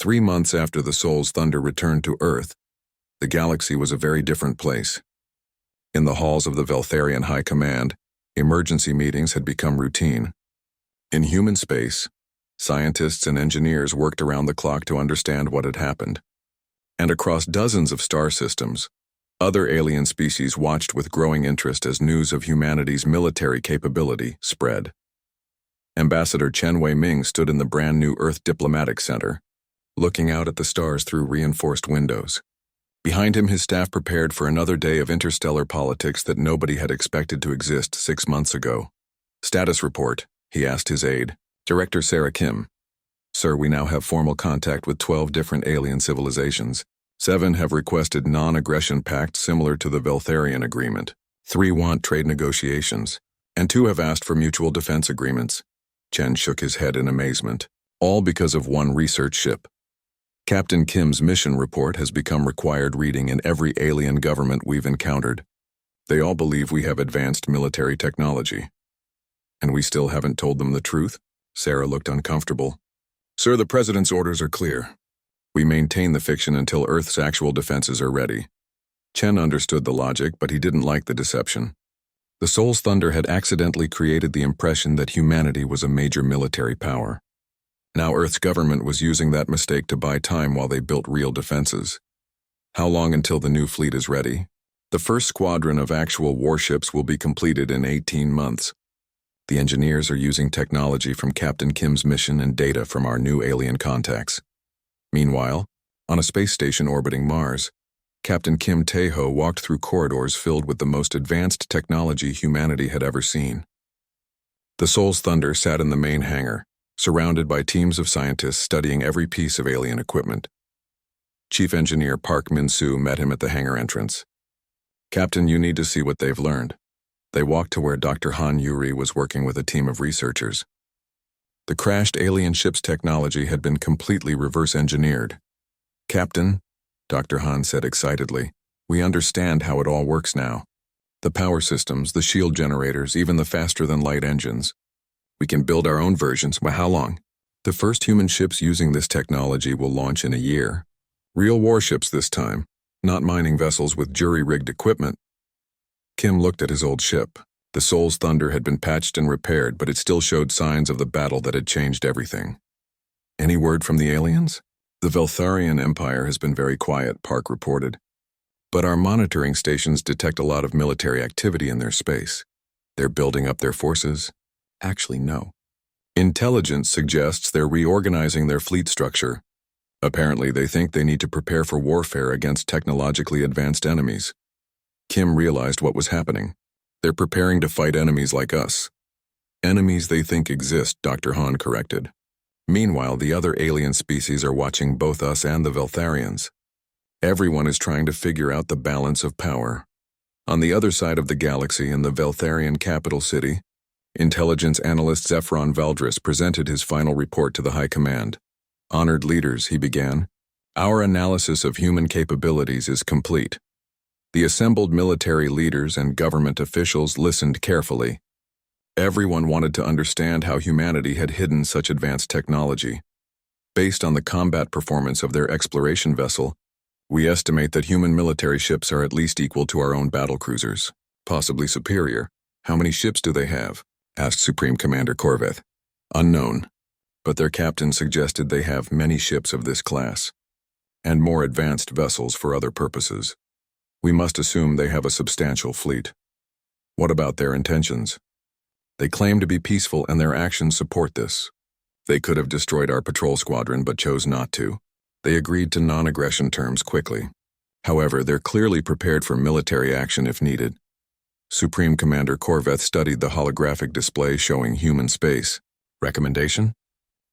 3 months after the Soul's Thunder returned to Earth, the galaxy was a very different place. In the halls of the Veltharian High Command, emergency meetings had become routine. In human space, scientists and engineers worked around the clock to understand what had happened. And across dozens of star systems, other alien species watched with growing interest as news of humanity's military capability spread. Ambassador Chen Wei-Ming stood in the brand-new Earth Diplomatic Center, looking out at the stars through reinforced windows. Behind him, his staff prepared for another day of interstellar politics that nobody had expected to exist 6 months ago. "Status report," he asked his aide, Director Sarah Kim. "Sir, we now have formal contact with 12 different alien civilizations. 7 have requested non-aggression pacts similar to the Veltharian Agreement. 3 want trade negotiations, and 2 have asked for mutual defense agreements." Chen shook his head in amazement. All because of one research ship. Captain Kim's mission report has become required reading in every alien government we've encountered. They all believe we have advanced military technology. And we still haven't told them the truth? Sarah looked uncomfortable. "Sir, the President's orders are clear. We maintain the fiction until Earth's actual defenses are ready." Chen understood the logic, but he didn't like the deception. The Soul's Thunder had accidentally created the impression that humanity was a major military power. Now Earth's government was using that mistake to buy time while they built real defenses. How long until the new fleet is ready? The first squadron of actual warships will be completed in 18 months. The engineers are using technology from Captain Kim's mission and data from our new alien contacts. Meanwhile, on a space station orbiting Mars, Captain Kim Tae-ho walked through corridors filled with the most advanced technology humanity had ever seen. The Soul's Thunder sat in the main hangar, surrounded by teams of scientists studying every piece of alien equipment. Chief Engineer Park Min-soo met him at the hangar entrance. "Captain, you need to see what they've learned." They walked to where Dr. Han Yuri was working with a team of researchers. The crashed alien ship's technology had been completely reverse-engineered. "Captain," Dr. Han said excitedly, "we understand how it all works now. The power systems, the shield generators, even the faster-than-light engines. We can build our own versions." "Well, how long?" "The first human ships using this technology will launch in a year. Real warships this time, not mining vessels with jury-rigged equipment." Kim looked at his old ship. The Soul's Thunder had been patched and repaired, but it still showed signs of the battle that had changed everything. "Any word from the aliens?" "The Veltharian Empire has been very quiet," Park reported. "But our monitoring stations detect a lot of military activity in their space. They're building up their forces." "Actually, no. Intelligence suggests they're reorganizing their fleet structure. Apparently, they think they need to prepare for warfare against technologically advanced enemies." Kim realized what was happening. "They're preparing to fight enemies like us." "Enemies they think exist," Dr. Han corrected. "Meanwhile, the other alien species are watching both us and the Veltharians. Everyone is trying to figure out the balance of power." On the other side of the galaxy, in the Veltharian capital city, intelligence analyst Zephron Valdris presented his final report to the High Command. "Honored leaders," he began, "our analysis of human capabilities is complete." The assembled military leaders and government officials listened carefully. Everyone wanted to understand how humanity had hidden such advanced technology. "Based on the combat performance of their exploration vessel, we estimate that human military ships are at least equal to our own battlecruisers, possibly superior." "How many ships do they have?" asked Supreme Commander Korveth. "Unknown, but their captain suggested they have many ships of this class, and more advanced vessels for other purposes. We must assume they have a substantial fleet." "What about their intentions?" "They claim to be peaceful and their actions support this. They could have destroyed our patrol squadron but chose not to. They agreed to non-aggression terms quickly. However, they're clearly prepared for military action if needed." Supreme Commander Korveth studied the holographic display showing human space. "Recommendation?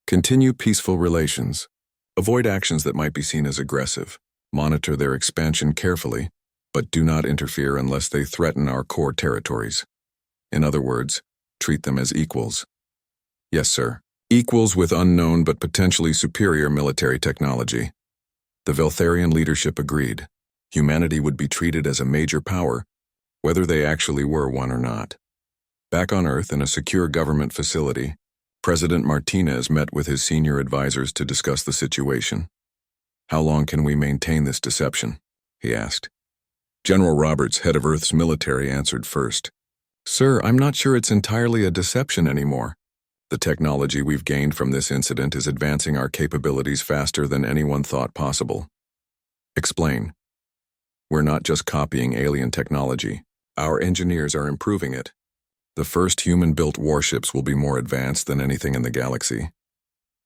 Continue peaceful relations. Avoid actions that might be seen as aggressive. Monitor their expansion carefully, but do not interfere unless they threaten our core territories. In other words, treat them as equals." "Yes, sir." "Equals with unknown but potentially superior military technology." The Veltharian leadership agreed. Humanity would be treated as a major power, whether they actually were one or not. Back on Earth in a secure government facility, President Martinez met with his senior advisors to discuss the situation. How long can we maintain this deception? He asked. General Roberts, head of Earth's military, answered first. Sir, I'm not sure it's entirely a deception anymore. The technology we've gained from this incident is advancing our capabilities faster than anyone thought possible. Explain. We're not just copying alien technology. Our engineers are improving it. The first human-built warships will be more advanced than anything in the galaxy.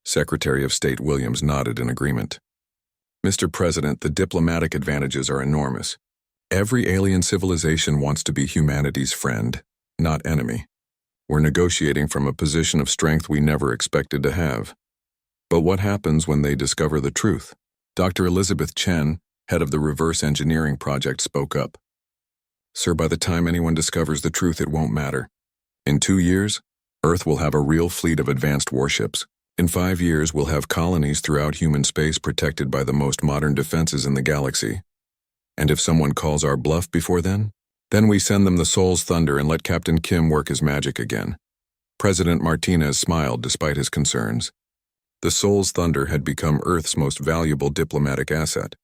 Secretary of State Williams nodded in agreement. Mr. President, the diplomatic advantages are enormous. Every alien civilization wants to be humanity's friend, not enemy. We're negotiating from a position of strength we never expected to have. But what happens when they discover the truth? Dr. Elizabeth Chen, head of the Reverse Engineering Project, spoke up. Sir, by the time anyone discovers the truth, it won't matter. In 2 years, Earth will have a real fleet of advanced warships. In 5 years, we'll have colonies throughout human space protected by the most modern defenses in the galaxy. And if someone calls our bluff before then we send them the Soul's Thunder and let Captain Kim work his magic again. President Martinez smiled despite his concerns. The Soul's Thunder had become Earth's most valuable diplomatic asset.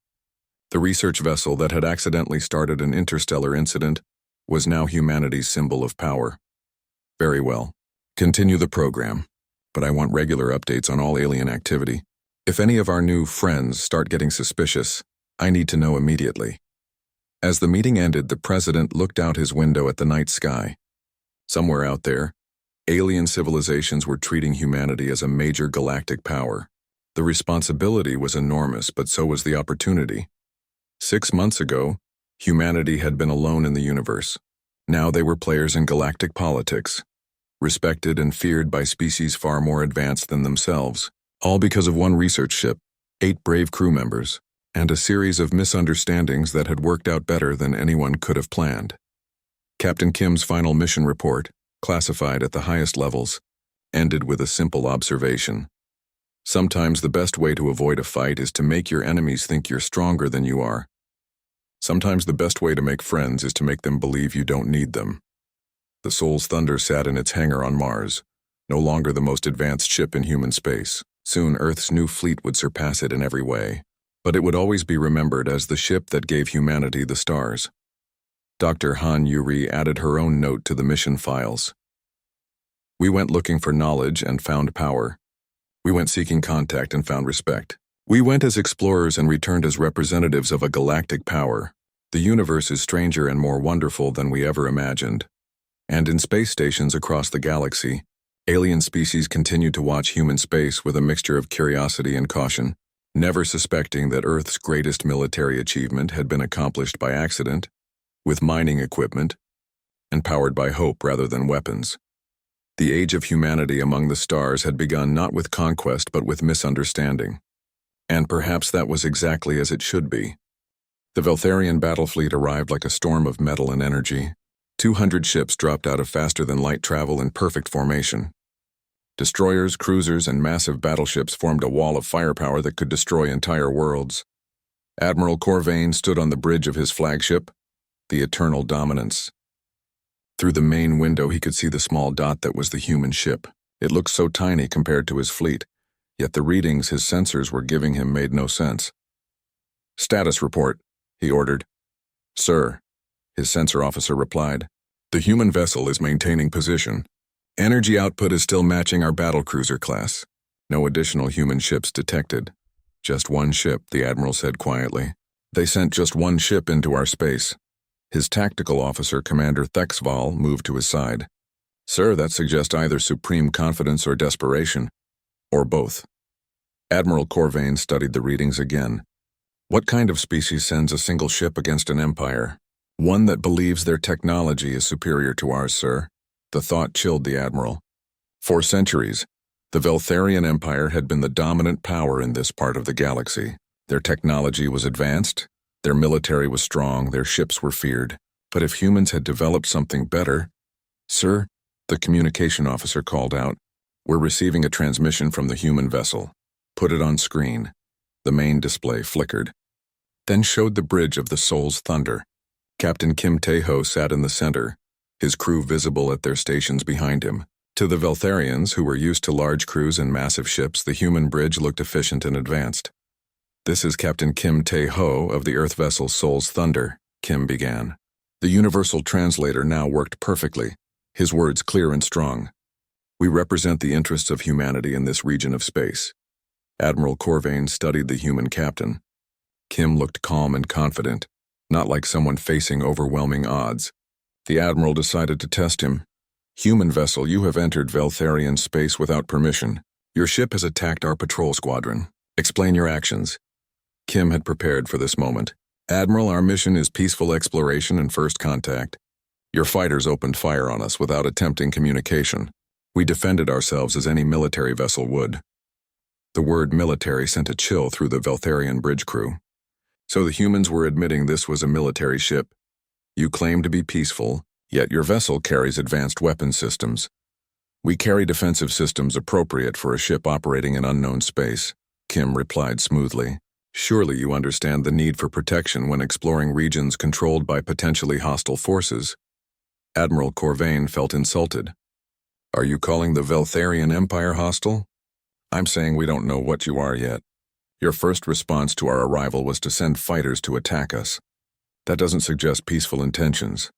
The research vessel that had accidentally started an interstellar incident was now humanity's symbol of power. Very well. Continue the program. But I want regular updates on all alien activity. If any of our new friends start getting suspicious, I need to know immediately. As the meeting ended, the president looked out his window at the night sky. Somewhere out there, alien civilizations were treating humanity as a major galactic power. The responsibility was enormous, but so was the opportunity. 6 months ago, humanity had been alone in the universe. Now they were players in galactic politics, respected and feared by species far more advanced than themselves, all because of one research ship, 8 brave crew members, and a series of misunderstandings that had worked out better than anyone could have planned. Captain Kim's final mission report, classified at the highest levels, ended with a simple observation. Sometimes the best way to avoid a fight is to make your enemies think you're stronger than you are. Sometimes the best way to make friends is to make them believe you don't need them. The Soul's Thunder sat in its hangar on Mars, no longer the most advanced ship in human space. Soon Earth's new fleet would surpass it in every way, but it would always be remembered as the ship that gave humanity the stars. Dr. Han Yuri added her own note to the mission files. We went looking for knowledge and found power. We went seeking contact and found respect. We went as explorers and returned as representatives of a galactic power. The universe is stranger and more wonderful than we ever imagined. And in space stations across the galaxy, alien species continued to watch human space with a mixture of curiosity and caution, never suspecting that Earth's greatest military achievement had been accomplished by accident, with mining equipment, and powered by hope rather than weapons. The age of humanity among the stars had begun not with conquest but with misunderstanding. And perhaps that was exactly as it should be. The Veltharian battle fleet arrived like a storm of metal and energy. 200 ships dropped out of faster-than-light travel in perfect formation. Destroyers, cruisers, and massive battleships formed a wall of firepower that could destroy entire worlds. Admiral Corvain stood on the bridge of his flagship, the Eternal Dominance. Through the main window he could see the small dot that was the human ship. It looked so tiny compared to his fleet, yet the readings his sensors were giving him made no sense. "Status report," he ordered. "Sir," his sensor officer replied. "The human vessel is maintaining position. Energy output is still matching our battlecruiser class. No additional human ships detected. Just one ship," the admiral said quietly. "They sent just one ship into our space." His tactical officer, Commander Thexval, moved to his side. "Sir, that suggests either supreme confidence or desperation, or both." Admiral Corvain studied the readings again. "What kind of species sends a single ship against an empire? One that believes their technology is superior to ours, sir." The thought chilled the admiral. For centuries, the Veltharian Empire had been the dominant power in this part of the galaxy. Their technology was advanced, their military was strong, their ships were feared. But if humans had developed something better— "Sir," the communication officer called out, "we're receiving a transmission from the human vessel. Put it on screen." The main display flickered, then showed the bridge of the Soul's Thunder. Captain Kim Tae-ho sat in the center, his crew visible at their stations behind him. To the Veltharians, who were used to large crews and massive ships, the human bridge looked efficient and advanced. This is Captain Kim Tae-ho of the Earth vessel Soul's Thunder, Kim began. The universal translator now worked perfectly, his words clear and strong. We represent the interests of humanity in this region of space. Admiral Corvain studied the human captain. Kim looked calm and confident, not like someone facing overwhelming odds. The admiral decided to test him. Human vessel, you have entered Veltharian space without permission. Your ship has attacked our patrol squadron. Explain your actions. Kim had prepared for this moment. Admiral, our mission is peaceful exploration and first contact. Your fighters opened fire on us without attempting communication. We defended ourselves as any military vessel would. The word military sent a chill through the Veltharian bridge crew. So the humans were admitting this was a military ship. You claim to be peaceful, yet your vessel carries advanced weapon systems. We carry defensive systems appropriate for a ship operating in unknown space, Kim replied smoothly. Surely you understand the need for protection when exploring regions controlled by potentially hostile forces. Admiral Corvain felt insulted. Are you calling the Veltharian Empire hostile? I'm saying we don't know what you are yet. Your first response to our arrival was to send fighters to attack us. That doesn't suggest peaceful intentions.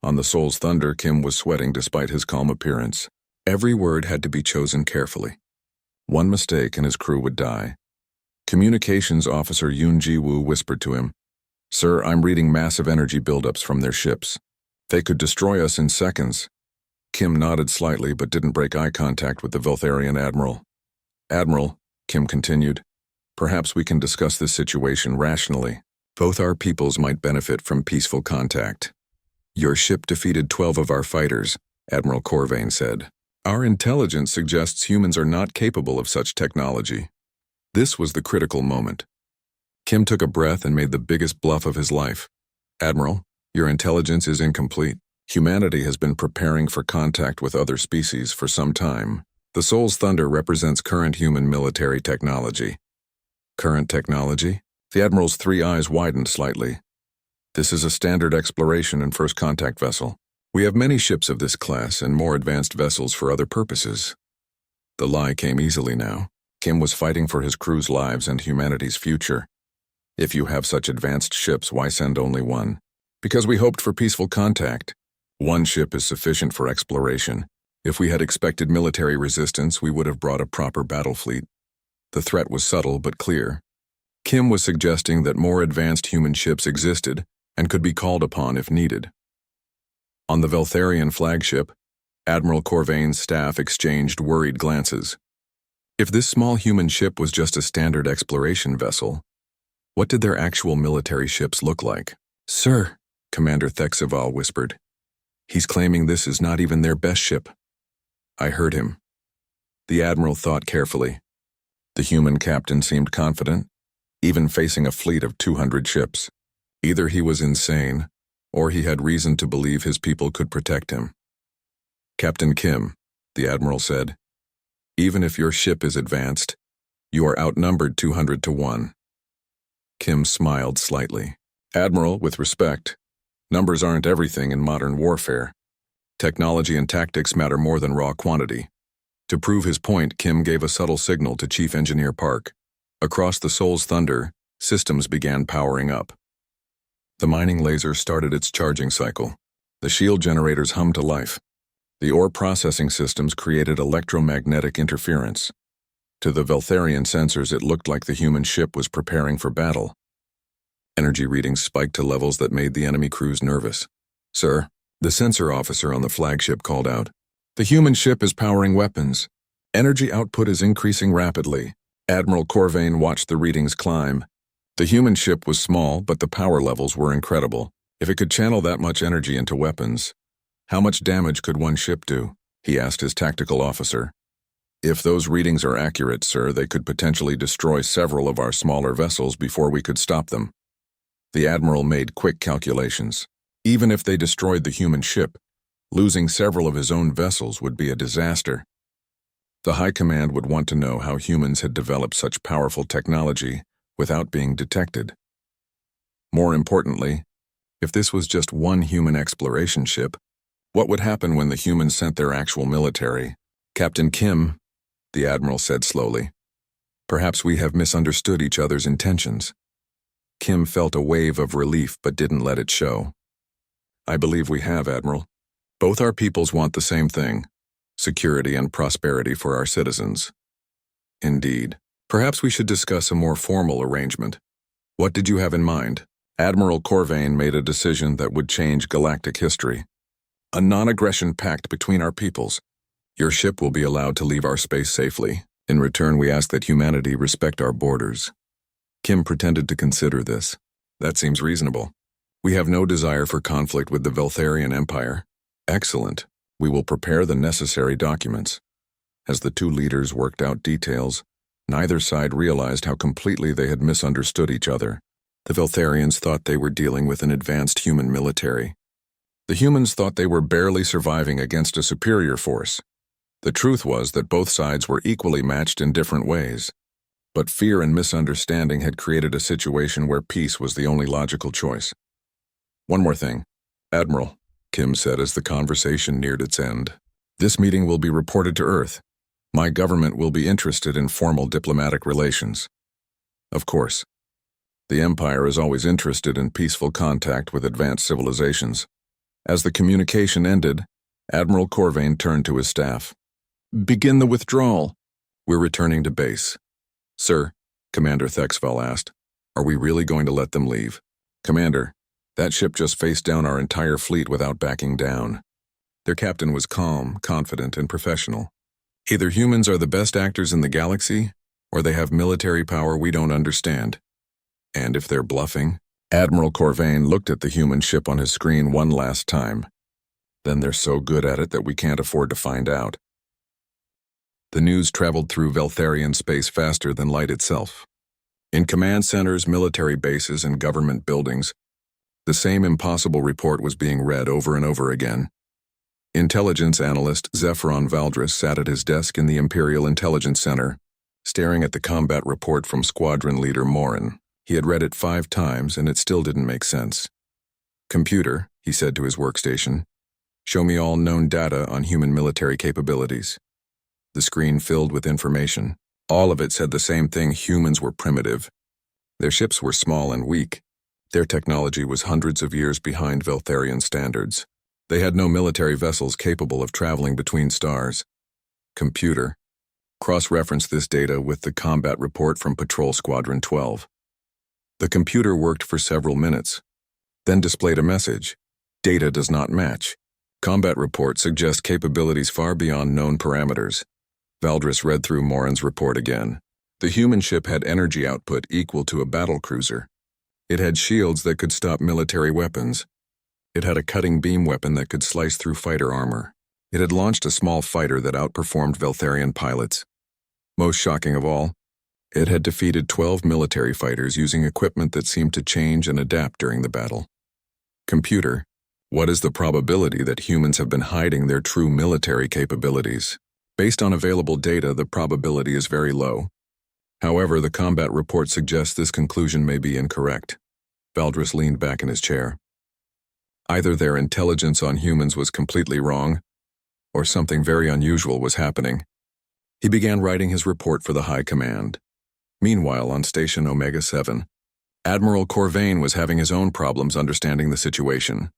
On the Soul's Thunder, Kim was sweating despite his calm appearance. Every word had to be chosen carefully. One mistake and his crew would die. Communications officer Yoon Ji-woo whispered to him, Sir, I'm reading massive energy buildups from their ships. They could destroy us in seconds. Kim nodded slightly but didn't break eye contact with the Veltharian admiral. Admiral, Kim continued, perhaps we can discuss this situation rationally. Both our peoples might benefit from peaceful contact. Your ship defeated 12 of our fighters, Admiral Corvain said. Our intelligence suggests humans are not capable of such technology. This was the critical moment. Kim took a breath and made the biggest bluff of his life. Admiral, your intelligence is incomplete. Humanity has been preparing for contact with other species for some time. The Soul's Thunder represents current human military technology. Current technology? The Admiral's three eyes widened slightly. This is a standard exploration and first contact vessel. We have many ships of this class and more advanced vessels for other purposes. The lie came easily now. Kim was fighting for his crew's lives and humanity's future. If you have such advanced ships, why send only one? Because we hoped for peaceful contact. One ship is sufficient for exploration. If we had expected military resistance, we would have brought a proper battle fleet. The threat was subtle but clear. Kim was suggesting that more advanced human ships existed and could be called upon if needed. On the Veltharian flagship, Admiral Corvain's staff exchanged worried glances. If this small human ship was just a standard exploration vessel, what did their actual military ships look like? Sir, Commander Thexeval whispered. He's claiming this is not even their best ship. I heard him. The Admiral thought carefully. The human captain seemed confident, even facing a fleet of 200 ships. Either he was insane, or he had reason to believe his people could protect him. Captain Kim, the Admiral said, even if your ship is advanced, you are outnumbered 200 to 1. Kim smiled slightly. Admiral, with respect, numbers aren't everything in modern warfare. Technology and tactics matter more than raw quantity. To prove his point, Kim gave a subtle signal to Chief Engineer Park. Across the Soul's Thunder, systems began powering up. The mining laser started its charging cycle. The shield generators hummed to life. The ore processing systems created electromagnetic interference. To the Veltharian sensors, it looked like the human ship was preparing for battle. Energy readings spiked to levels that made the enemy crews nervous. Sir, the sensor officer on the flagship called out. The human ship is powering weapons. Energy output is increasing rapidly. Admiral Corvain watched the readings climb. The human ship was small, but the power levels were incredible. If it could channel that much energy into weapons, how much damage could one ship do? He asked his tactical officer. If those readings are accurate, sir, they could potentially destroy several of our smaller vessels before we could stop them. The Admiral made quick calculations. Even if they destroyed the human ship, losing several of his own vessels would be a disaster. The High Command would want to know how humans had developed such powerful technology without being detected. More importantly, if this was just one human exploration ship, what would happen when the humans sent their actual military? Captain Kim, the Admiral said slowly, Perhaps we have misunderstood each other's intentions. Kim felt a wave of relief but didn't let it show. I believe we have, Admiral. Both our peoples want the same thing: security and prosperity for our citizens. Indeed. Perhaps we should discuss a more formal arrangement. What did you have in mind? Admiral Corvain made a decision that would change galactic history. A non-aggression pact between our peoples. Your ship will be allowed to leave our space safely. In return, we ask that humanity respect our borders. Kim pretended to consider this. That seems reasonable. We have no desire for conflict with the Veltharian Empire. Excellent. We will prepare the necessary documents. As the two leaders worked out details, neither side realized how completely they had misunderstood each other. The Veltharians thought they were dealing with an advanced human military. The humans thought they were barely surviving against a superior force. The truth was that both sides were equally matched in different ways. But fear and misunderstanding had created a situation where peace was the only logical choice. One more thing, Admiral, Kim said as the conversation neared its end. This meeting will be reported to Earth. My government will be interested in formal diplomatic relations. Of course. The Empire is always interested in peaceful contact with advanced civilizations. As the communication ended, Admiral Corvain turned to his staff. Begin the withdrawal. We're returning to base. Sir, Commander Thexval asked, are we really going to let them leave? Commander, that ship just faced down our entire fleet without backing down. Their captain was calm, confident, and professional. Either humans are the best actors in the galaxy, or they have military power we don't understand. And if they're bluffing, Admiral Corvain looked at the human ship on his screen one last time. Then they're so good at it that we can't afford to find out. The news traveled through Veltharian space faster than light itself. In command centers, military bases, and government buildings, the same impossible report was being read over and over again. Intelligence analyst Zephyron Valdris sat at his desk in the Imperial Intelligence Center, staring at the combat report from Squadron Leader Morin. He had read it 5 times, and it still didn't make sense. Computer, he said to his workstation, show me all known data on human military capabilities. The screen filled with information. All of it said the same thing: humans were primitive. Their ships were small and weak. Their technology was hundreds of years behind Veltharian standards. They had no military vessels capable of traveling between stars. Computer, cross-reference this data with the combat report from Patrol Squadron 12. The computer worked for several minutes, then displayed a message. Data does not match. Combat report suggests capabilities far beyond known parameters. Valdris read through Morin's report again. The human ship had energy output equal to a battlecruiser. It had shields that could stop military weapons. It had a cutting beam weapon that could slice through fighter armor. It had launched a small fighter that outperformed Veltharian pilots. Most shocking of all, it had defeated 12 military fighters using equipment that seemed to change and adapt during the battle. Computer, what is the probability that humans have been hiding their true military capabilities? Based on available data, the probability is very low. However, the combat report suggests this conclusion may be incorrect. Valdris leaned back in his chair. Either their intelligence on humans was completely wrong, or something very unusual was happening. He began writing his report for the High Command. Meanwhile, on Station Omega 7, Admiral Corvain was having his own problems understanding the situation.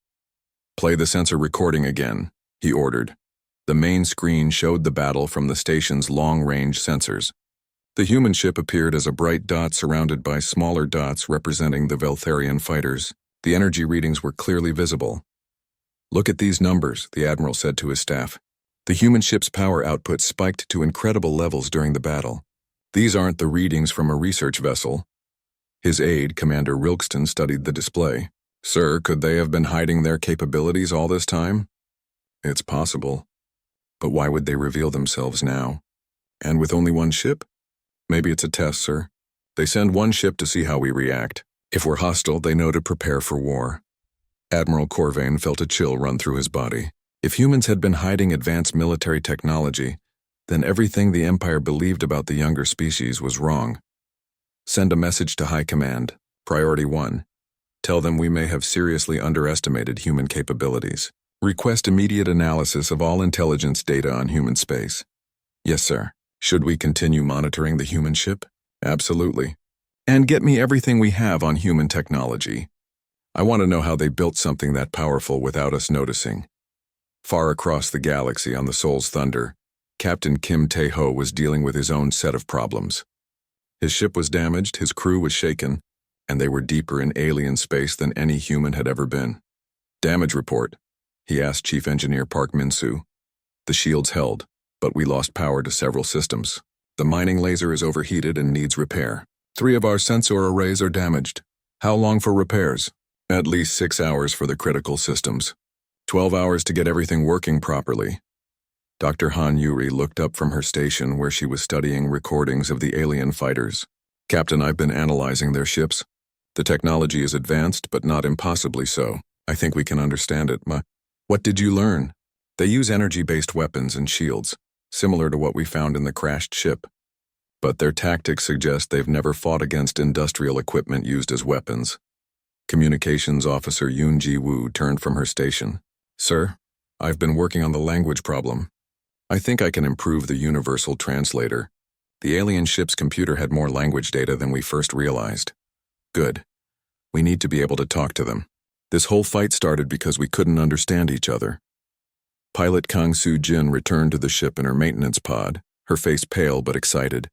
Play the sensor recording again, he ordered. The main screen showed the battle from the station's long-range sensors. The human ship appeared as a bright dot surrounded by smaller dots representing the Veltharian fighters. The energy readings were clearly visible. Look at these numbers, the Admiral said to his staff. The human ship's power output spiked to incredible levels during the battle. These aren't the readings from a research vessel. His aide, Commander Rilkston, studied the display. Sir, could they have been hiding their capabilities all this time? It's possible. But why would they reveal themselves now? And with only one ship? Maybe it's a test, sir. They send one ship to see how we react. If we're hostile, they know to prepare for war. Admiral Corvain felt a chill run through his body. If humans had been hiding advanced military technology, then everything the Empire believed about the younger species was wrong. Send a message to High Command. Priority 1. Tell them we may have seriously underestimated human capabilities. Request immediate analysis of all intelligence data on human space. Yes, sir. Should we continue monitoring the human ship? Absolutely. And get me everything we have on human technology. I want to know how they built something that powerful without us noticing. Far across the galaxy on the Soul's Thunder, Captain Kim Tae-ho was dealing with his own set of problems. His ship was damaged, his crew was shaken, and they were deeper in alien space than any human had ever been. Damage report, he asked Chief Engineer Park Min-soo. The shields held, but we lost power to several systems. The mining laser is overheated and needs repair. 3 of our sensor arrays are damaged. How long for repairs? At least 6 hours for the critical systems. 12 hours to get everything working properly. Dr. Han Yuri looked up from her station where she was studying recordings of the alien fighters. Captain, I've been analyzing their ships. The technology is advanced, but not impossibly so. I think we can understand it. What did you learn? They use energy-based weapons and shields, similar to what we found in the crashed ship. But their tactics suggest they've never fought against industrial equipment used as weapons. Communications Officer Yoon Ji-woo turned from her station. Sir, I've been working on the language problem. I think I can improve the universal translator. The alien ship's computer had more language data than we first realized. Good. We need to be able to talk to them. This whole fight started because we couldn't understand each other. Pilot Kang Soo-jin returned to the ship in her maintenance pod, her face pale but excited.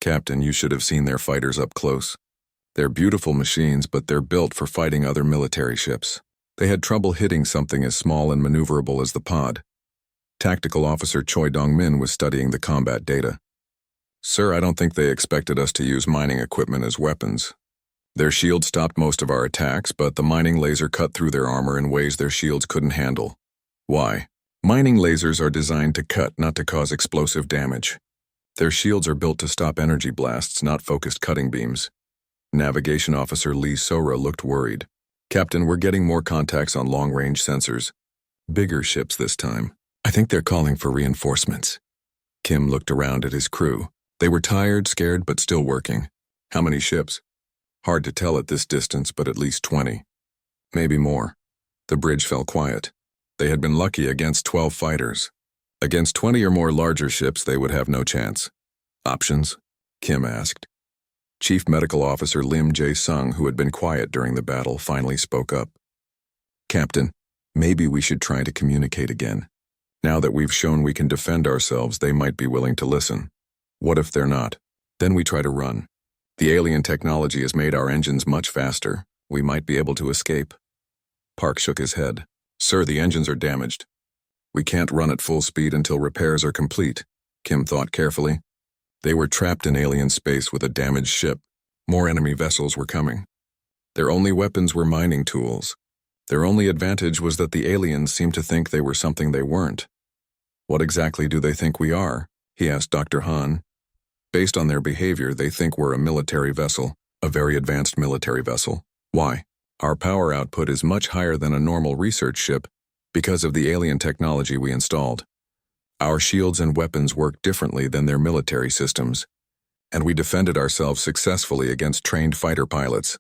Captain, you should have seen their fighters up close. They're beautiful machines, but they're built for fighting other military ships. They had trouble hitting something as small and maneuverable as the pod. Tactical Officer Choi Dong-min was studying the combat data. Sir, I don't think they expected us to use mining equipment as weapons. Their shield stopped most of our attacks, but the mining laser cut through their armor in ways their shields couldn't handle. Why? Mining lasers are designed to cut, not to cause explosive damage. Their shields are built to stop energy blasts, not focused cutting beams. Navigation Officer Lee Sora looked worried. Captain, we're getting more contacts on long-range sensors. Bigger ships this time. I think they're calling for reinforcements. Kim looked around at his crew. They were tired, scared, but still working. How many ships? Hard to tell at this distance, but at least 20. Maybe more. The bridge fell quiet. They had been lucky against 12 fighters. Against 20 or more larger ships, they would have no chance. Options? Kim asked. Chief Medical Officer Lim Jae-sung, who had been quiet during the battle, finally spoke up. Captain, maybe we should try to communicate again. Now that we've shown we can defend ourselves, they might be willing to listen. What if they're not? Then we try to run. The alien technology has made our engines much faster. We might be able to escape. Park shook his head. Sir, the engines are damaged. We can't run at full speed until repairs are complete, Kim thought carefully. They were trapped in alien space with a damaged ship. More enemy vessels were coming. Their only weapons were mining tools. Their only advantage was that the aliens seemed to think they were something they weren't. What exactly do they think we are? He asked Dr. Han. Based on their behavior, they think we're a military vessel, a very advanced military vessel. Why? Our power output is much higher than a normal research ship because of the alien technology we installed. Our shields and weapons work differently than their military systems, and we defended ourselves successfully against trained fighter pilots.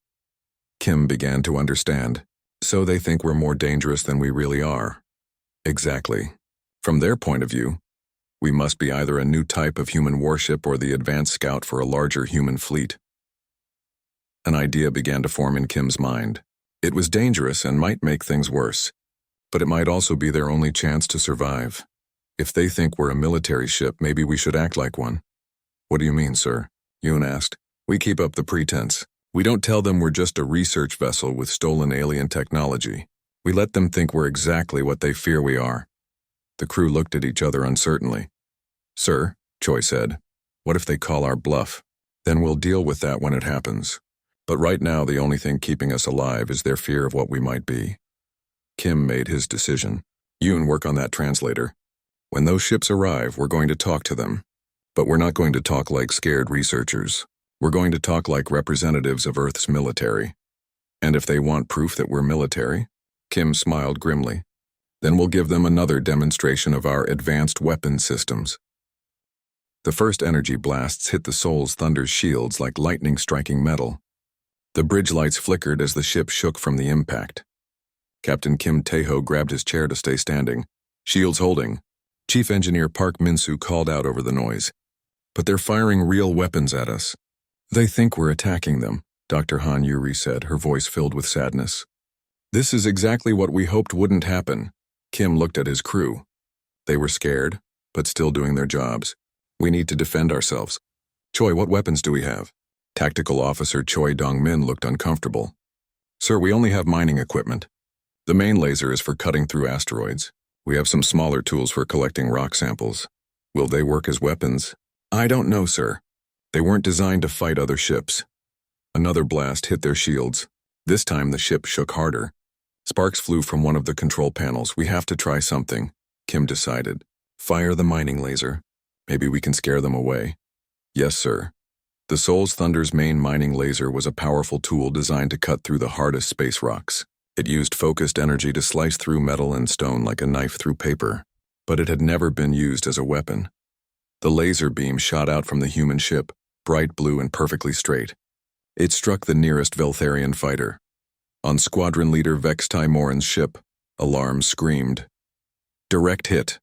Kim began to understand. So they think we're more dangerous than we really are. Exactly. From their point of view, we must be either a new type of human warship or the advanced scout for a larger human fleet. An idea began to form in Kim's mind. It was dangerous and might make things worse, but it might also be their only chance to survive. If they think we're a military ship, maybe we should act like one. What do you mean, sir? Yoon asked. We keep up the pretense. We don't tell them we're just a research vessel with stolen alien technology. We let them think we're exactly what they fear we are. The crew looked at each other uncertainly. Sir, Choi said, what if they call our bluff? Then we'll deal with that when it happens. But right now, the only thing keeping us alive is their fear of what we might be. Kim made his decision. Yoon, work on that translator. When those ships arrive, we're going to talk to them. But we're not going to talk like scared researchers. We're going to talk like representatives of Earth's military. And if they want proof that we're military, Kim smiled grimly, then we'll give them another demonstration of our advanced weapon systems. The first energy blasts hit the Soul's Thunder's shields like lightning striking metal. The bridge lights flickered as the ship shook from the impact. Captain Kim Tae-ho grabbed his chair to stay standing. Shields holding. Chief Engineer Park Min-soo called out over the noise. But they're firing real weapons at us. They think we're attacking them, Dr. Han Yuri said, her voice filled with sadness. This is exactly what we hoped wouldn't happen. Kim looked at his crew. They were scared, but still doing their jobs. We need to defend ourselves. Choi, what weapons do we have? Tactical Officer Choi Dong-min looked uncomfortable. Sir, we only have mining equipment. The main laser is for cutting through asteroids. We have some smaller tools for collecting rock samples. Will they work as weapons? I don't know, sir. They weren't designed to fight other ships. Another blast hit their shields. This time the ship shook harder. Sparks flew from one of the control panels. We have to try something, Kim decided. Fire the mining laser. Maybe we can scare them away. Yes, sir. The Soul's Thunder's main mining laser was a powerful tool designed to cut through the hardest space rocks. It used focused energy to slice through metal and stone like a knife through paper, but it had never been used as a weapon. The laser beam shot out from the human ship, bright blue and perfectly straight. It struck the nearest Veltharian fighter. On Squadron Leader Vextai Morin's ship, alarms screamed. Direct hit,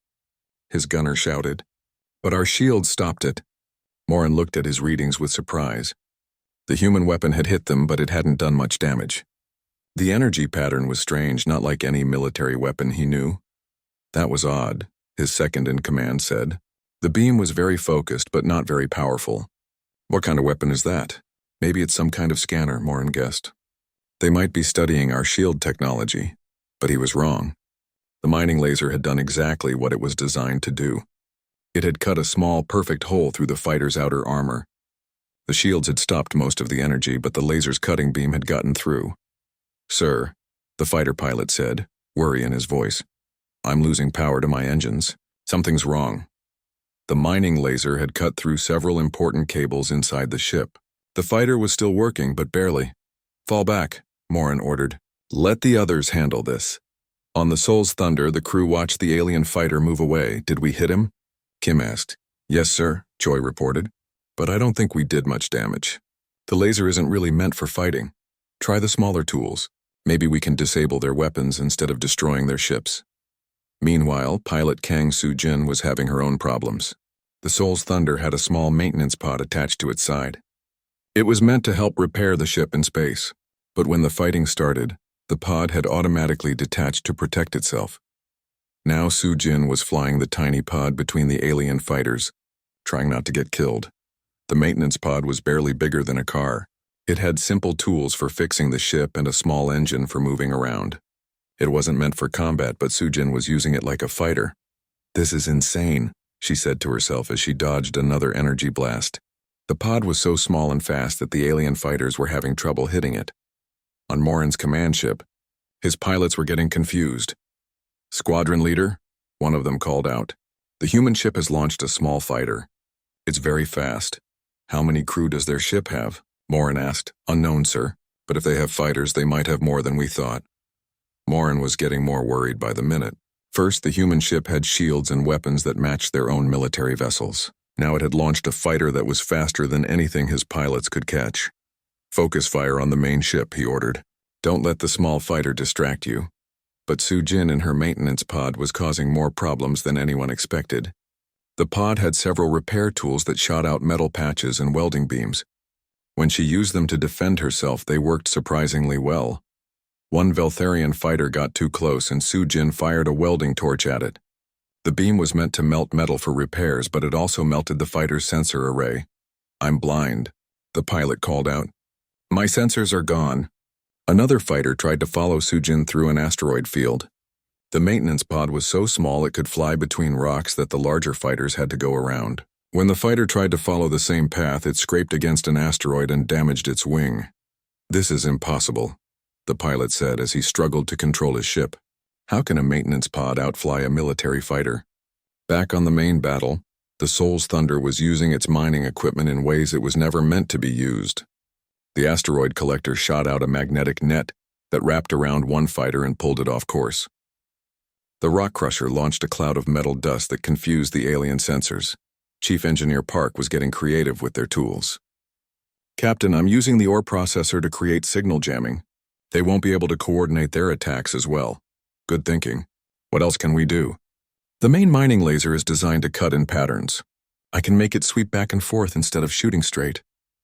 his gunner shouted. But our shields stopped it. Morin looked at his readings with surprise. The human weapon had hit them, but it hadn't done much damage. The energy pattern was strange, not like any military weapon he knew. That was odd, his second-in-command said. The beam was very focused, but not very powerful. What kind of weapon is that? Maybe it's some kind of scanner, Morin guessed. They might be studying our shield technology, but he was wrong. The mining laser had done exactly what it was designed to do. It had cut a small, perfect hole through the fighter's outer armor. The shields had stopped most of the energy, but the laser's cutting beam had gotten through. Sir, the fighter pilot said, worry in his voice. I'm losing power to my engines. Something's wrong. The mining laser had cut through several important cables inside the ship. The fighter was still working, but barely. Fall back, Morin ordered. Let the others handle this. On the Soul's Thunder, the crew watched the alien fighter move away. Did we hit him? Kim asked. Yes, sir, Choi reported. But I don't think we did much damage. The laser isn't really meant for fighting. Try the smaller tools. Maybe we can disable their weapons instead of destroying their ships. Meanwhile, pilot Kang Soo-jin was having her own problems. The Soul's Thunder had a small maintenance pod attached to its side. It was meant to help repair the ship in space, but when the fighting started, the pod had automatically detached to protect itself. Now Soo-jin was flying the tiny pod between the alien fighters, trying not to get killed. The maintenance pod was barely bigger than a car. It had simple tools for fixing the ship and a small engine for moving around. It wasn't meant for combat, but Soo-jin was using it like a fighter. This is insane, she said to herself as she dodged another energy blast. The pod was so small and fast that the alien fighters were having trouble hitting it. On Morin's command ship, his pilots were getting confused. Squadron leader, one of them called out. The human ship has launched a small fighter. It's very fast. How many crew does their ship have? Morin asked. Unknown, sir, but if they have fighters, they might have more than we thought. Morin was getting more worried by the minute. First, the human ship had shields and weapons that matched their own military vessels. Now it had launched a fighter that was faster than anything his pilots could catch. Focus fire on the main ship, he ordered. Don't let the small fighter distract you. But Soo-jin in her maintenance pod was causing more problems than anyone expected. The pod had several repair tools that shot out metal patches and welding beams. When she used them to defend herself, they worked surprisingly well. One Veltharian fighter got too close and Soo-jin fired a welding torch at it. The beam was meant to melt metal for repairs, but it also melted the fighter's sensor array. I'm blind, the pilot called out. My sensors are gone. Another fighter tried to follow Soo-jin through an asteroid field. The maintenance pod was so small it could fly between rocks that the larger fighters had to go around. When the fighter tried to follow the same path, it scraped against an asteroid and damaged its wing. This is impossible, the pilot said as he struggled to control his ship. How can a maintenance pod outfly a military fighter? Back on the main battle, the Soul's Thunder was using its mining equipment in ways it was never meant to be used. The asteroid collector shot out a magnetic net that wrapped around one fighter and pulled it off course. The rock crusher launched a cloud of metal dust that confused the alien sensors. Chief Engineer Park was getting creative with their tools. Captain, I'm using the ore processor to create signal jamming. They won't be able to coordinate their attacks as well. Good thinking. What else can we do? The main mining laser is designed to cut in patterns. I can make it sweep back and forth instead of shooting straight.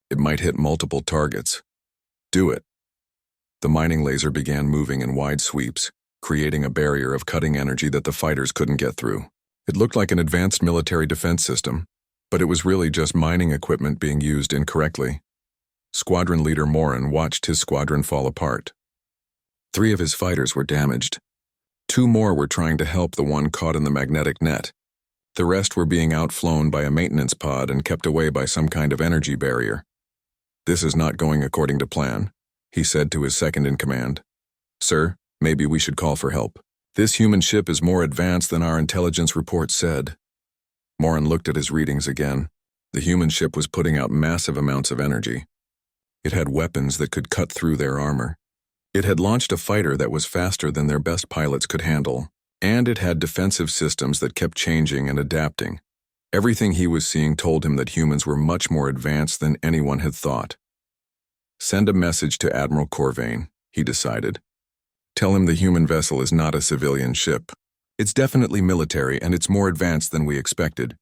It might hit multiple targets. Do it. The mining laser began moving in wide sweeps, creating a barrier of cutting energy that the fighters couldn't get through. It looked like an advanced military defense system, but it was really just mining equipment being used incorrectly. Squadron leader Morin watched his squadron fall apart. 3 of his fighters were damaged. 2 more were trying to help the one caught in the magnetic net. The rest were being outflown by a maintenance pod and kept away by some kind of energy barrier. "This is not going according to plan," he said to his second-in-command. "Sir, maybe we should call for help. This human ship is more advanced than our intelligence report said." Morin looked at his readings again. The human ship was putting out massive amounts of energy. It had weapons that could cut through their armor. It had launched a fighter that was faster than their best pilots could handle. And it had defensive systems that kept changing and adapting. Everything he was seeing told him that humans were much more advanced than anyone had thought. "Send a message to Admiral Corvain," he decided. "Tell him the human vessel is not a civilian ship. It's definitely military and it's more advanced than we expected.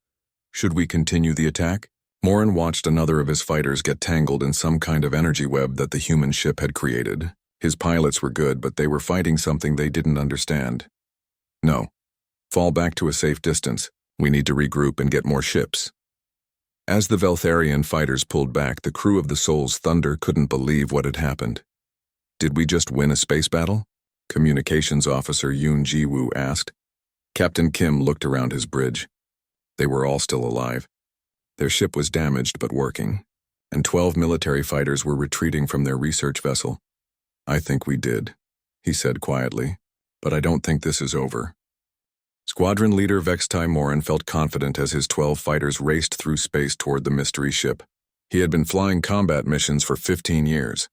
Should we continue the attack?" Morin watched another of his fighters get tangled in some kind of energy web that the human ship had created. His pilots were good, but they were fighting something they didn't understand. "No. Fall back to a safe distance. We need to regroup and get more ships." As the Veltharian fighters pulled back, the crew of the Soul's Thunder couldn't believe what had happened. "Did we just win a space battle?" Communications Officer Yoon Ji-woo asked. Captain Kim looked around his bridge. They were all still alive. Their ship was damaged but working, and 12 military fighters were retreating from their research vessel. "I think we did," he said quietly. "But I don't think this is over." Squadron leader Vextai Morin felt confident as his 12 fighters raced through space toward the mystery ship. He had been flying combat missions for 15 years.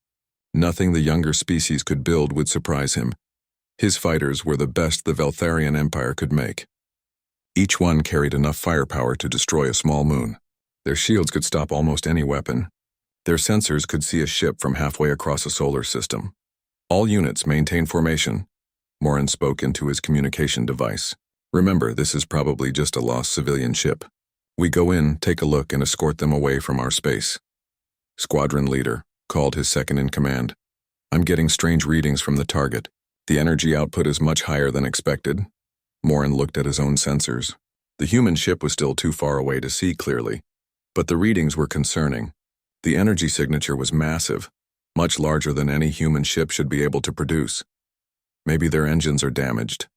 Nothing the younger species could build would surprise him. His fighters were the best the Veltharian Empire could make. Each one carried enough firepower to destroy a small moon. Their shields could stop almost any weapon. Their sensors could see a ship from halfway across a solar system. "All units maintain formation," Morin spoke into his communication device. "Remember, this is probably just a lost civilian ship. We go in, take a look, and escort them away from our space." Squadron leader called his second-in-command. "I'm getting strange readings from the target. The energy output is much higher than expected." Morin looked at his own sensors. The human ship was still too far away to see clearly, but the readings were concerning. The energy signature was massive, much larger than any human ship should be able to produce. "Maybe their engines are damaged,"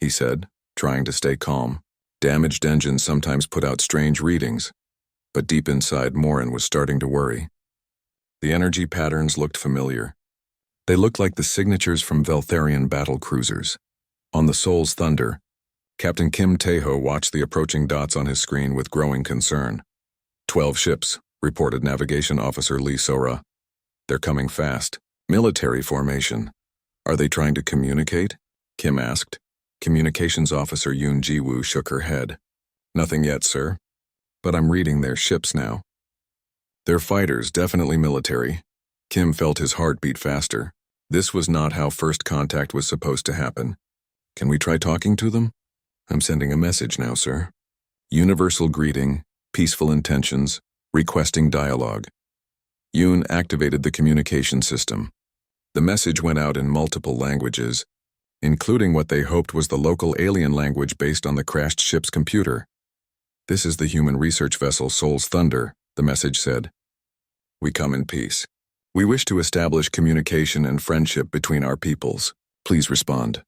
he said, trying to stay calm. Damaged engines sometimes put out strange readings, but deep inside Morin was starting to worry. The energy patterns looked familiar. They looked like the signatures from Veltharian battle cruisers. On the Soul's Thunder, Captain Kim Tae-ho watched the approaching dots on his screen with growing concern. 12 ships, reported Navigation Officer Lee Sora. "They're coming fast. Military formation. Are they trying to communicate?" Kim asked. Communications Officer Yoon Ji-woo shook her head. "Nothing yet, sir. But I'm reading their ships now. They're fighters, definitely military." Kim felt his heart beat faster. This was not how first contact was supposed to happen. "Can we try talking to them?" "I'm sending a message now, sir. Universal greeting, peaceful intentions, requesting dialogue." Yoon activated the communication system. The message went out in multiple languages, including what they hoped was the local alien language based on the crashed ship's computer. "This is the human research vessel Soul's Thunder," the message said. "We come in peace. We wish to establish communication and friendship between our peoples. Please respond."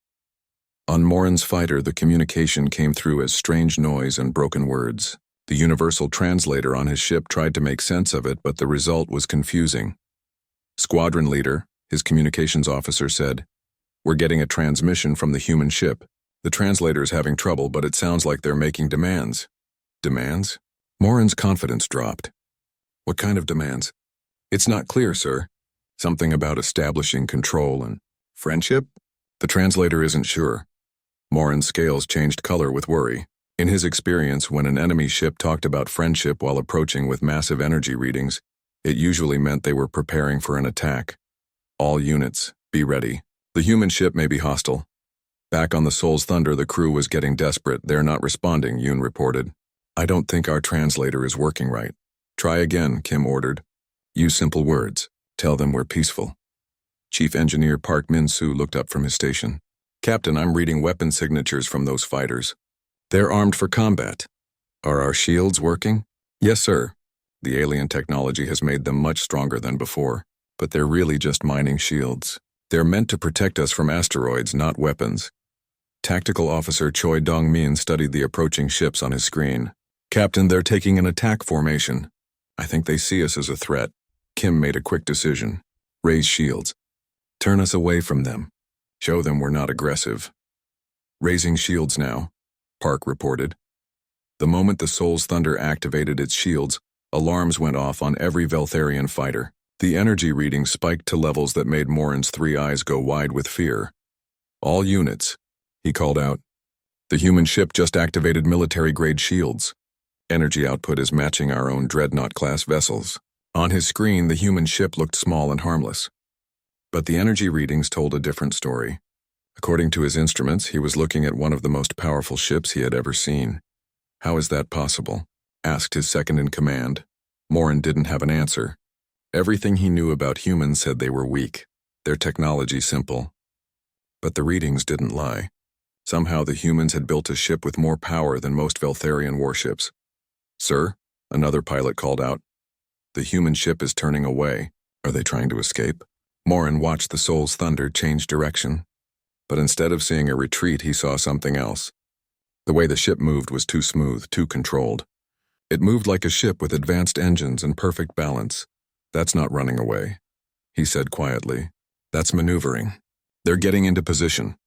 On Morin's fighter, the communication came through as strange noise and broken words. The universal translator on his ship tried to make sense of it, but the result was confusing. Squadron leader, his communications officer, said, "We're getting a transmission from the human ship. The translator's having trouble, but it sounds like they're making demands." "Demands?" Morin's confidence dropped. "What kind of demands?" "It's not clear, sir. Something about establishing control and friendship?" The translator isn't sure. Morin's scales changed color with worry. In his experience, when an enemy ship talked about friendship while approaching with massive energy readings, it usually meant they were preparing for an attack. "All units, be ready. The human ship may be hostile." Back on the Soul's Thunder, the crew was getting desperate. "They're not responding," Yoon reported. "I don't think our translator is working right." "Try again," Kim ordered. Use simple words. Tell them we're peaceful. Chief Engineer Park Min-soo looked up from his station. Captain, I'm reading weapon signatures from those fighters. They're armed for combat. Are our shields working? Yes, sir. The alien technology has made them much stronger than before, but they're really just mining shields. They're meant to protect us from asteroids, not weapons. Tactical Officer Choi Dong-min studied the approaching ships on his screen. Captain, they're taking an attack formation. I think they see us as a threat. Kim made a quick decision. Raise shields. Turn us away from them. Show them we're not aggressive. Raising shields now, Park reported. The moment the Soul's Thunder activated its shields, alarms went off on every Veltharian fighter. The energy reading spiked to levels that made Morin's three eyes go wide with fear. All units, he called out. The human ship just activated military-grade shields. Energy output is matching our own Dreadnought-class vessels. On his screen, the human ship looked small and harmless. But the energy readings told a different story. According to his instruments, he was looking at one of the most powerful ships he had ever seen. How is that possible? Asked his second-in-command. Morin didn't have an answer. Everything he knew about humans said they were weak, their technology simple. But the readings didn't lie. Somehow the humans had built a ship with more power than most Veltharian warships. Sir, another pilot called out. The human ship is turning away. Are they trying to escape? Morin watched the Soul's Thunder change direction. But instead of seeing a retreat, he saw something else. The way the ship moved was too smooth, too controlled. It moved like a ship with advanced engines and perfect balance. That's not running away, he said quietly. That's maneuvering. They're getting into position.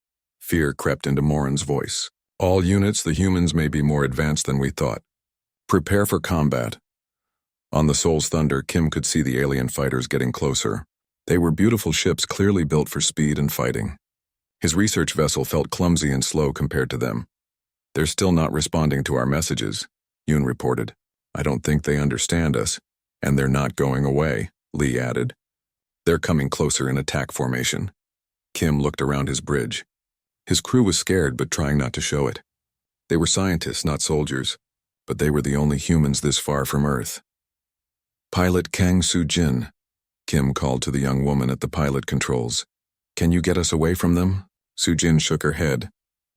Fear crept into Morin's voice. All units, the humans may be more advanced than we thought. Prepare for combat. On the Soul's Thunder, Kim could see the alien fighters getting closer. They were beautiful ships clearly built for speed and fighting. His research vessel felt clumsy and slow compared to them. They're still not responding to our messages, Yoon reported. I don't think they understand us. And they're not going away, Lee added. They're coming closer in attack formation. Kim looked around his bridge. His crew was scared but trying not to show it. They were scientists, not soldiers, but they were the only humans this far from Earth. Pilot Kang Soo-jin, Kim called to the young woman at the pilot controls. Can you get us away from them? Soo-jin shook her head.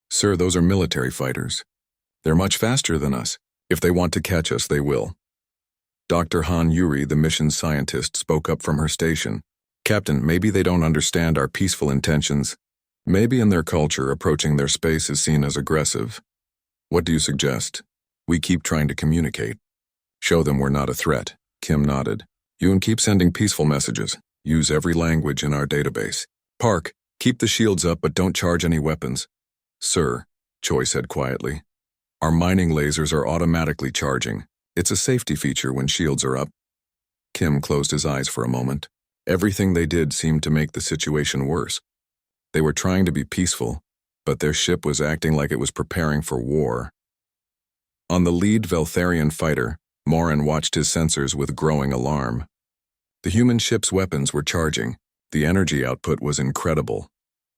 Sir, those are military fighters. They're much faster than us. If they want to catch us, they will. Dr. Han Yuri, the mission scientist, spoke up from her station. Captain, maybe they don't understand our peaceful intentions. Maybe in their culture, approaching their space is seen as aggressive. What do you suggest? We keep trying to communicate. Show them we're not a threat. Kim nodded. Yoon, keep sending peaceful messages. Use every language in our database. Park, keep the shields up but don't charge any weapons. Sir, Choi said quietly. Our mining lasers are automatically charging. It's a safety feature when shields are up. Kim closed his eyes for a moment. Everything they did seemed to make the situation worse. They were trying to be peaceful, but their ship was acting like it was preparing for war. On the lead Veltharian fighter, Morin watched his sensors with growing alarm. The human ship's weapons were charging. The energy output was incredible.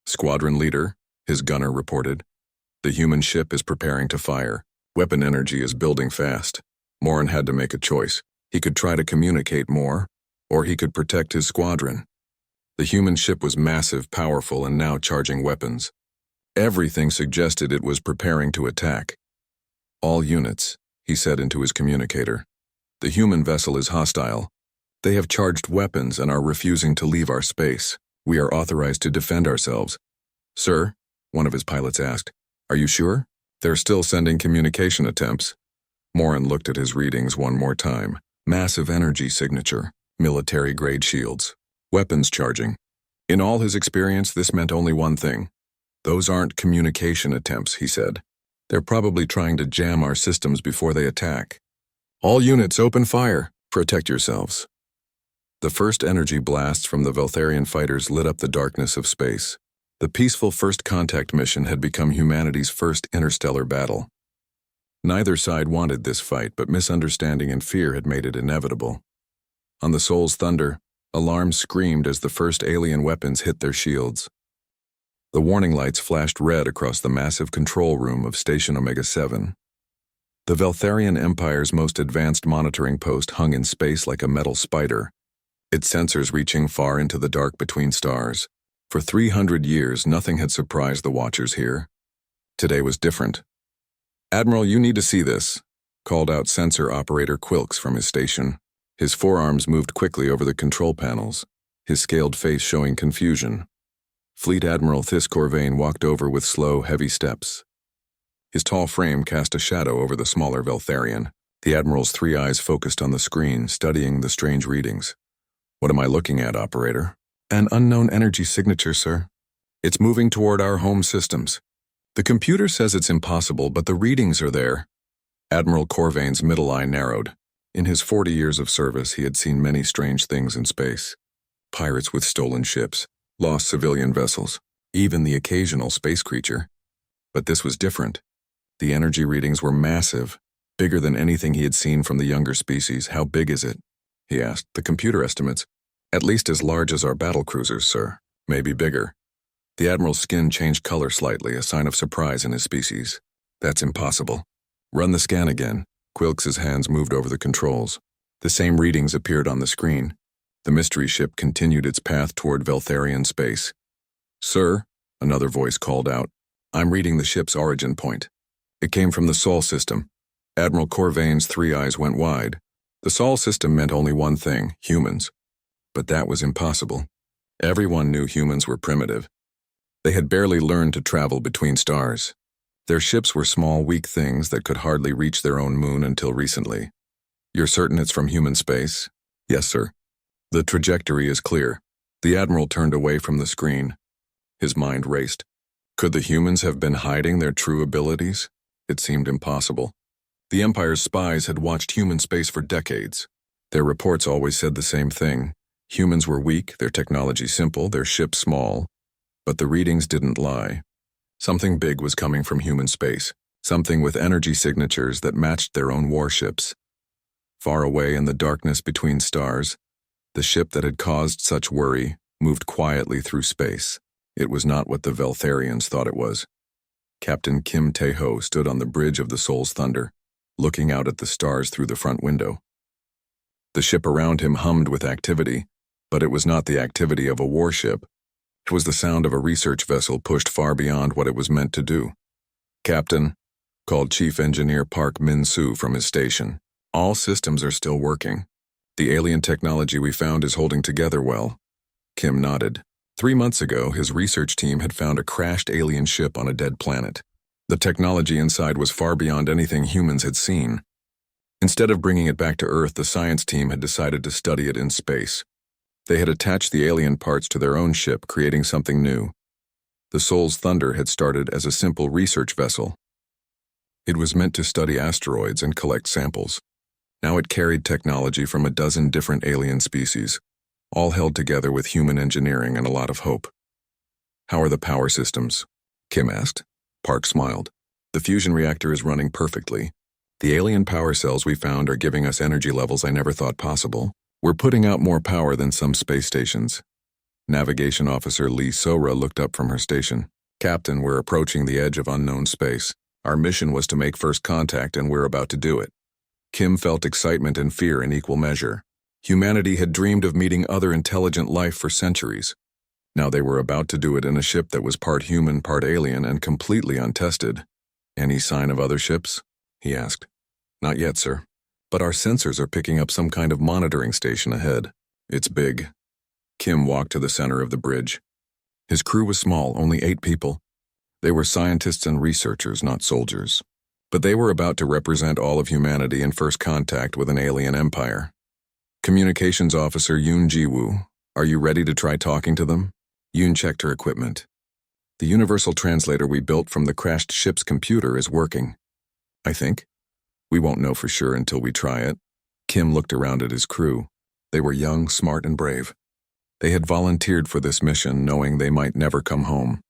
Squadron leader, his gunner reported. The human ship is preparing to fire. Weapon energy is building fast. Morin had to make a choice. He could try to communicate more, or he could protect his squadron. The human ship was massive, powerful, and now charging weapons. Everything suggested it was preparing to attack. All units, he said into his communicator. The human vessel is hostile. They have charged weapons and are refusing to leave our space. We are authorized to defend ourselves. Sir, one of his pilots asked, are you sure? They're still sending communication attempts. Morin looked at his readings one more time. Massive energy signature, military-grade shields, weapons charging. In all his experience, this meant only one thing. Those aren't communication attempts, he said. They're probably trying to jam our systems before they attack. All units, open fire. Protect yourselves. The first energy blasts from the Veltharian fighters lit up the darkness of space. The peaceful first contact mission had become humanity's first interstellar battle. Neither side wanted this fight, but misunderstanding and fear had made it inevitable. On the Soul's Thunder, alarms screamed as the first alien weapons hit their shields. The warning lights flashed red across the massive control room of Station Omega-7. The Veltharian Empire's most advanced monitoring post hung in space like a metal spider, its sensors reaching far into the dark between stars. For 300 years, nothing had surprised the watchers here. Today was different. "Admiral, you need to see this," called out sensor operator Quilks from his station. His forearms moved quickly over the control panels, his scaled face showing confusion. Fleet Admiral Thys Corvain walked over with slow, heavy steps. His tall frame cast a shadow over the smaller Veltharian. The Admiral's three eyes focused on the screen, studying the strange readings. "What am I looking at, operator?" "An unknown energy signature, sir. It's moving toward our home systems. The computer says it's impossible, but the readings are there." Admiral Corvain's middle eye narrowed. In his 40 years of service, he had seen many strange things in space. Pirates with stolen ships, lost civilian vessels, even the occasional space creature. But this was different. The energy readings were massive, bigger than anything he had seen from the younger species. "How big is it?" he asked. "The computer estimates, at least as large as our battlecruisers, sir. Maybe bigger." The Admiral's skin changed color slightly, a sign of surprise in his species. "That's impossible. Run the scan again." Quilks's hands moved over the controls. The same readings appeared on the screen. The mystery ship continued its path toward Veltharian space. "Sir," another voice called out, "I'm reading the ship's origin point. It came from the Sol system." Admiral Corvain's three eyes went wide. The Sol system meant only one thing: humans. But that was impossible. Everyone knew humans were primitive. They had barely learned to travel between stars. Their ships were small, weak things that could hardly reach their own moon until recently. "You're certain it's from human space?" "Yes, sir. The trajectory is clear." The Admiral turned away from the screen. His mind raced. Could the humans have been hiding their true abilities? It seemed impossible. The Empire's spies had watched human space for decades. Their reports always said the same thing. Humans were weak, their technology simple, their ships small. But the readings didn't lie. Something big was coming from human space, something with energy signatures that matched their own warships. Far away in the darkness between stars, the ship that had caused such worry moved quietly through space. It was not what the Veltharians thought it was. Captain Kim Tae-ho stood on the bridge of the Soul's Thunder, looking out at the stars through the front window. The ship around him hummed with activity, but it was not the activity of a warship. It was the sound of a research vessel pushed far beyond what it was meant to do. "Captain," called Chief Engineer Park Min-soo from his station, "all systems are still working. The alien technology we found is holding together well." Kim nodded. 3 months ago, his research team had found a crashed alien ship on a dead planet. The technology inside was far beyond anything humans had seen. Instead of bringing it back to Earth, the science team had decided to study it in space. They had attached the alien parts to their own ship, creating something new. The Soul's Thunder had started as a simple research vessel. It was meant to study asteroids and collect samples. Now it carried technology from a dozen different alien species, all held together with human engineering and a lot of hope. "How are the power systems?" Kim asked. Park smiled. "The fusion reactor is running perfectly. The alien power cells we found are giving us energy levels I never thought possible. We're putting out more power than some space stations." Navigation Officer Lee Sora looked up from her station. "Captain, we're approaching the edge of unknown space. Our mission was to make first contact, and we're about to do it." Kim felt excitement and fear in equal measure. Humanity had dreamed of meeting other intelligent life for centuries. Now they were about to do it in a ship that was part human, part alien, and completely untested. "Any sign of other ships?" he asked. "Not yet, sir. But our sensors are picking up some kind of monitoring station ahead. It's big." Kim walked to the center of the bridge. His crew was small, only 8 people. They were scientists and researchers, not soldiers. But they were about to represent all of humanity in first contact with an alien empire. "Communications Officer Yoon Ji-woo, are you ready to try talking to them?" Yoon checked her equipment. "The universal translator we built from the crashed ship's computer is working. I think. We won't know for sure until we try it." Kim looked around at his crew. They were young, smart, and brave. They had volunteered for this mission, knowing they might never come home.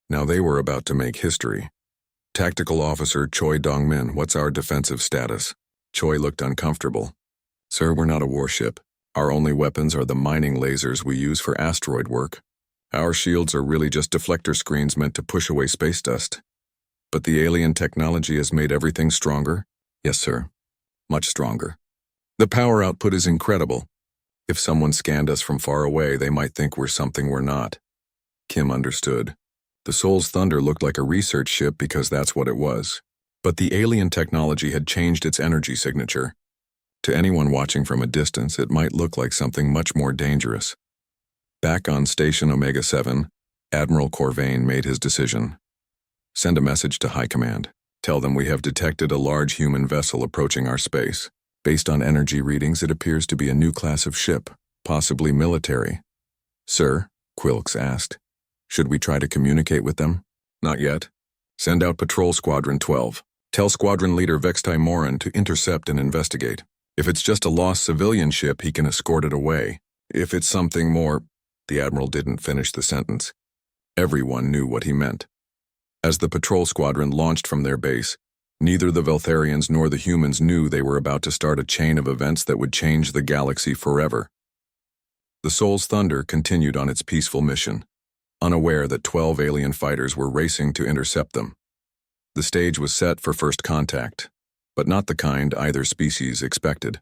Now they were about to make history. "Tactical Officer Choi Dong-min, what's our defensive status?" Choi looked uncomfortable. "Sir, we're not a warship. Our only weapons are the mining lasers we use for asteroid work. Our shields are really just deflector screens meant to push away space dust. But the alien technology has made everything stronger?" "Yes, sir. Much stronger. The power output is incredible. If someone scanned us from far away, they might think we're something we're not. Kim understood. The Soul's Thunder looked like a research ship because that's what it was. But the alien technology had changed its energy signature. To anyone watching from a distance, it might look like something much more dangerous. Back on Station Omega-7, Admiral Corvain made his decision. Send a message to High Command. Tell them we have detected a large human vessel approaching our space. Based on energy readings, it appears to be a new class of ship, possibly military. Sir, Quilks asked, should we try to communicate with them? Not yet. Send out Patrol Squadron 12. Tell Squadron Leader Vextai Morin to intercept and investigate. If it's just a lost civilian ship, he can escort it away. If it's something more... The Admiral didn't finish the sentence. Everyone knew what he meant. As the patrol squadron launched from their base, neither the Veltharians nor the humans knew they were about to start a chain of events that would change the galaxy forever. The Soul's Thunder continued on its peaceful mission, unaware that 12 alien fighters were racing to intercept them. The stage was set for first contact, but not the kind either species expected.